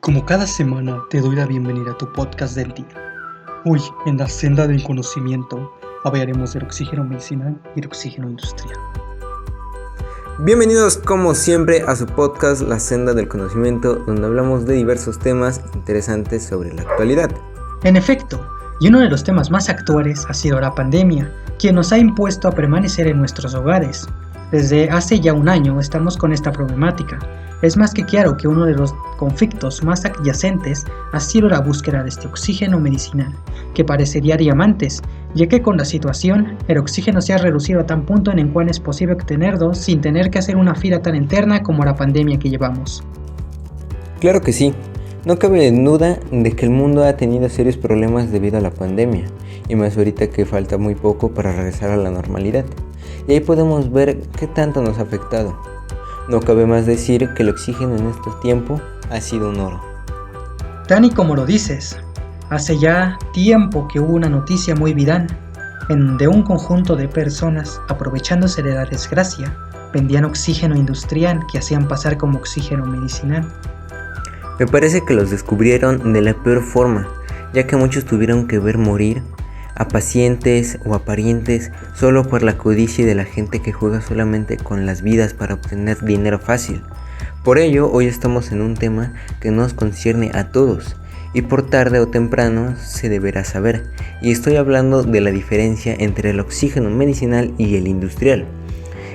Como cada semana te doy la bienvenida a tu podcast del día. Hoy, en la senda del conocimiento, hablaremos del oxígeno medicinal y el oxígeno industrial. Bienvenidos como siempre a su podcast La Senda del Conocimiento, donde hablamos de diversos temas interesantes sobre la actualidad. En efecto, y uno de los temas más actuales ha sido la pandemia, quien nos ha impuesto a permanecer en nuestros hogares. Desde hace ya un año estamos con esta problemática. Es más que claro que uno de los conflictos más adyacentes ha sido la búsqueda de este oxígeno medicinal, que parecería diamantes, ya que con la situación, el oxígeno se ha reducido a tal punto en el cual es posible obtenerlo sin tener que hacer una fila tan eterna como la pandemia que llevamos. Claro que sí, no cabe duda de que el mundo ha tenido serios problemas debido a la pandemia, y más ahorita que falta muy poco para regresar a la normalidad, y ahí podemos ver qué tanto nos ha afectado. No cabe más decir que el oxígeno en este tiempo ha sido un oro. Tan y como lo dices, hace ya tiempo que hubo una noticia muy viral, en donde un conjunto de personas, aprovechándose de la desgracia, vendían oxígeno industrial que hacían pasar como oxígeno medicinal. Me parece que los descubrieron de la peor forma, ya que muchos tuvieron que ver morir a pacientes o a parientes solo por la codicia de la gente que juega solamente con las vidas para obtener dinero fácil. Por ello, hoy estamos en un tema que nos concierne a todos y por tarde o temprano se deberá saber, y estoy hablando de la diferencia entre el oxígeno medicinal y el industrial.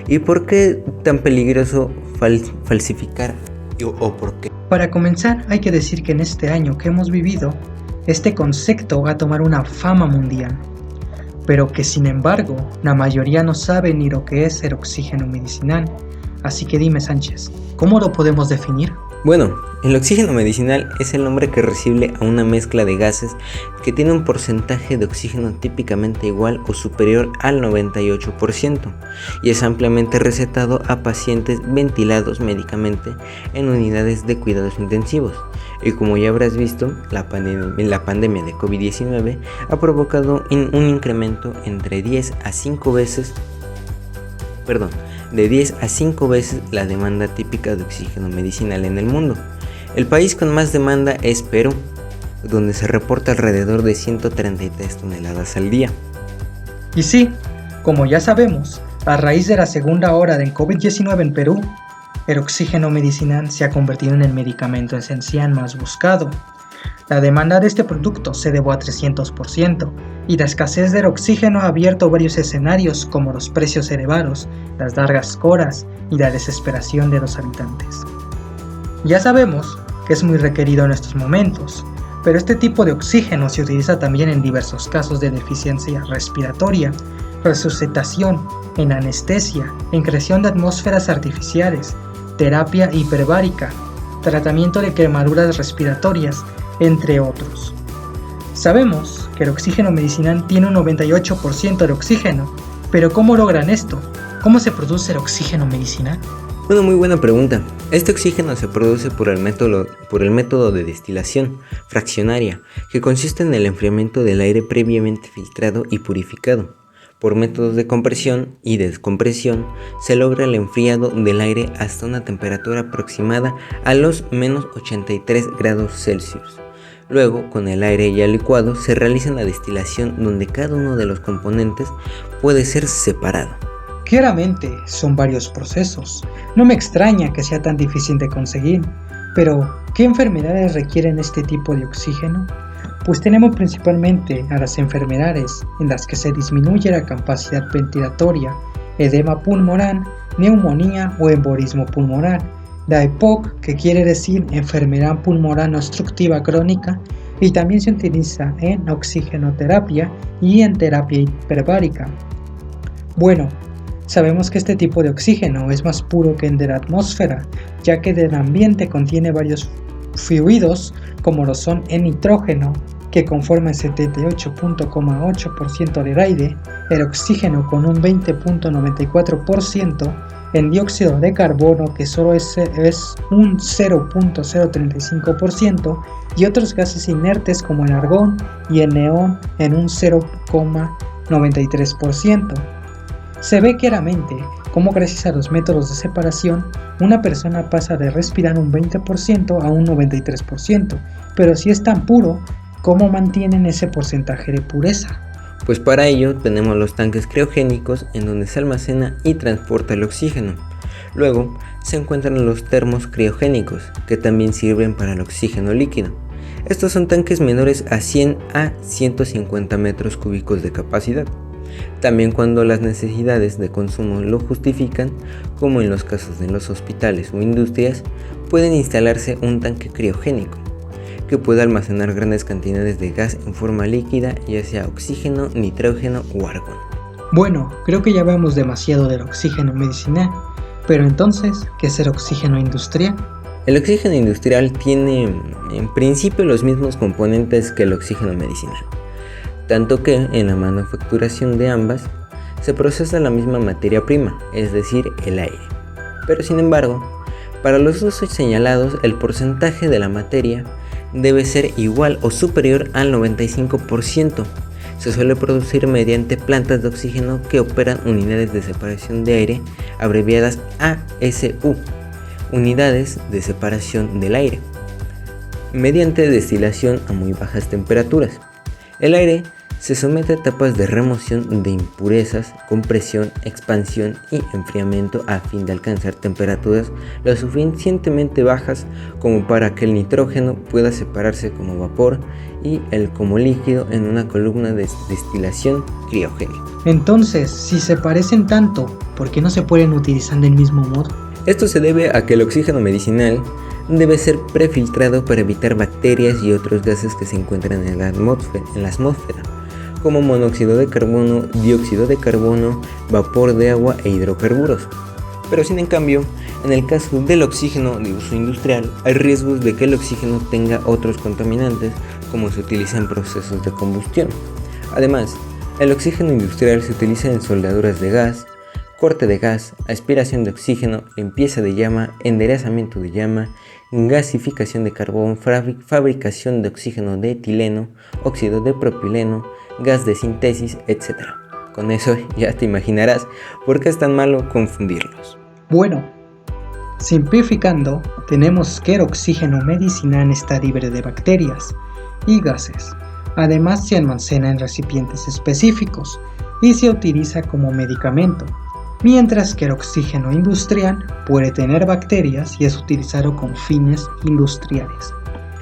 ¿Y por qué tan peligroso falsificar o por qué? Para comenzar, hay que decir que en este año que hemos vivido, este concepto va a tomar una fama mundial, pero que sin embargo la mayoría no sabe ni lo que es el oxígeno medicinal. Así que dime, Sánchez, ¿cómo lo podemos definir? Bueno, el oxígeno medicinal es el nombre que recibe a una mezcla de gases que tiene un porcentaje de oxígeno típicamente igual o superior al 98% y es ampliamente recetado a pacientes ventilados médicamente en unidades de cuidados intensivos. Y como ya habrás visto, la pandemia de COVID-19 ha provocado un incremento entre 10 a 5 veces la demanda típica de oxígeno medicinal en el mundo. El país con más demanda es Perú, donde se reporta alrededor de 133 toneladas al día. Y sí, como ya sabemos, a raíz de la segunda ola del COVID-19 en Perú, el oxígeno medicinal se ha convertido en el medicamento esencial más buscado. La demanda de este producto se elevó a 300% y la escasez del oxígeno ha abierto varios escenarios como los precios elevados, las largas colas y la desesperación de los habitantes. Ya sabemos que es muy requerido en estos momentos, pero este tipo de oxígeno se utiliza también en diversos casos de deficiencia respiratoria, resucitación, en anestesia, en creación de atmósferas artificiales, terapia hiperbárica, tratamiento de quemaduras respiratorias, entre otros. Sabemos que el oxígeno medicinal tiene un 98% de oxígeno, pero ¿cómo logran esto? ¿Cómo se produce el oxígeno medicinal? Una muy buena pregunta. Este oxígeno se produce por el método de destilación fraccionaria, que consiste en el enfriamiento del aire previamente filtrado y purificado. Por métodos de compresión y descompresión se logra el enfriado del aire hasta una temperatura aproximada a los menos 83 grados Celsius. Luego, con el aire ya licuado, se realiza la destilación donde cada uno de los componentes puede ser separado. Claramente son varios procesos. No me extraña que sea tan difícil de conseguir, pero ¿qué enfermedades requieren este tipo de oxígeno? Pues tenemos principalmente a las enfermedades en las que se disminuye la capacidad ventilatoria, edema pulmonar, neumonía o embolismo pulmonar, la EPOC, que quiere decir enfermedad pulmonar obstructiva crónica, y también se utiliza en oxigenoterapia y en terapia hiperbárica. Bueno, sabemos que este tipo de oxígeno es más puro que el de la atmósfera, ya que del ambiente contiene varios fluidos como lo son el nitrógeno, que conforma el 78.8% del aire, el oxígeno con un 20.94%, el dióxido de carbono que solo es un 0.035% y otros gases inertes como el argón y el neón en un 0.93%. Se ve claramente cómo gracias a los métodos de separación, una persona pasa de respirar un 20% a un 93%, pero si es tan puro, ¿cómo mantienen ese porcentaje de pureza? Pues para ello tenemos los tanques criogénicos en donde se almacena y transporta el oxígeno. Luego se encuentran los termos criogénicos, que también sirven para el oxígeno líquido. Estos son tanques menores a 100 a 150 metros cúbicos de capacidad. También cuando las necesidades de consumo lo justifican, como en los casos de los hospitales o industrias, pueden instalarse un tanque criogénico, que puede almacenar grandes cantidades de gas en forma líquida, ya sea oxígeno, nitrógeno o argón. Bueno, creo que ya hablamos demasiado del oxígeno medicinal, pero entonces, ¿qué es el oxígeno industrial? El oxígeno industrial tiene en principio los mismos componentes que el oxígeno medicinal, tanto que en la manufacturación de ambas se procesa la misma materia prima, es decir, el aire. Pero sin embargo, para los usos señalados, el porcentaje de la materia debe ser igual o superior al 95%. Se suele producir mediante plantas de oxígeno que operan unidades de separación de aire, abreviadas ASU, unidades de separación del aire, mediante destilación a muy bajas temperaturas. El aire se somete a etapas de remoción de impurezas, compresión, expansión y enfriamiento a fin de alcanzar temperaturas lo suficientemente bajas como para que el nitrógeno pueda separarse como vapor y el como líquido en una columna de destilación criogénica. Entonces, si se parecen tanto, ¿por qué no se pueden utilizar del mismo modo? Esto se debe a que el oxígeno medicinal debe ser prefiltrado para evitar bacterias y otros gases que se encuentran en la atmósfera, como monóxido de carbono, dióxido de carbono, vapor de agua e hidrocarburos. Pero sin en cambio, en el caso del oxígeno de uso industrial, hay riesgos de que el oxígeno tenga otros contaminantes, como se utiliza en procesos de combustión. Además, el oxígeno industrial se utiliza en soldaduras de gas, corte de gas, aspiración de oxígeno, limpieza de llama, enderezamiento de llama, gasificación de carbón, fabricación de oxígeno de etileno, óxido de propileno, gas de síntesis, etc. Con eso ya te imaginarás por qué es tan malo confundirlos. Bueno, simplificando, tenemos que el oxígeno medicinal está libre de bacterias y gases. Además, se almacena en recipientes específicos y se utiliza como medicamento, mientras que el oxígeno industrial puede tener bacterias y es utilizado con fines industriales.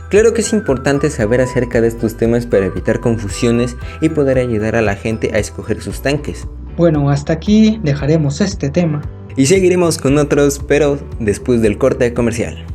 Claro que es importante saber acerca de estos temas para evitar confusiones y poder ayudar a la gente a escoger sus tanques. Bueno, hasta aquí dejaremos este tema. Y seguiremos con otros, pero después del corte comercial.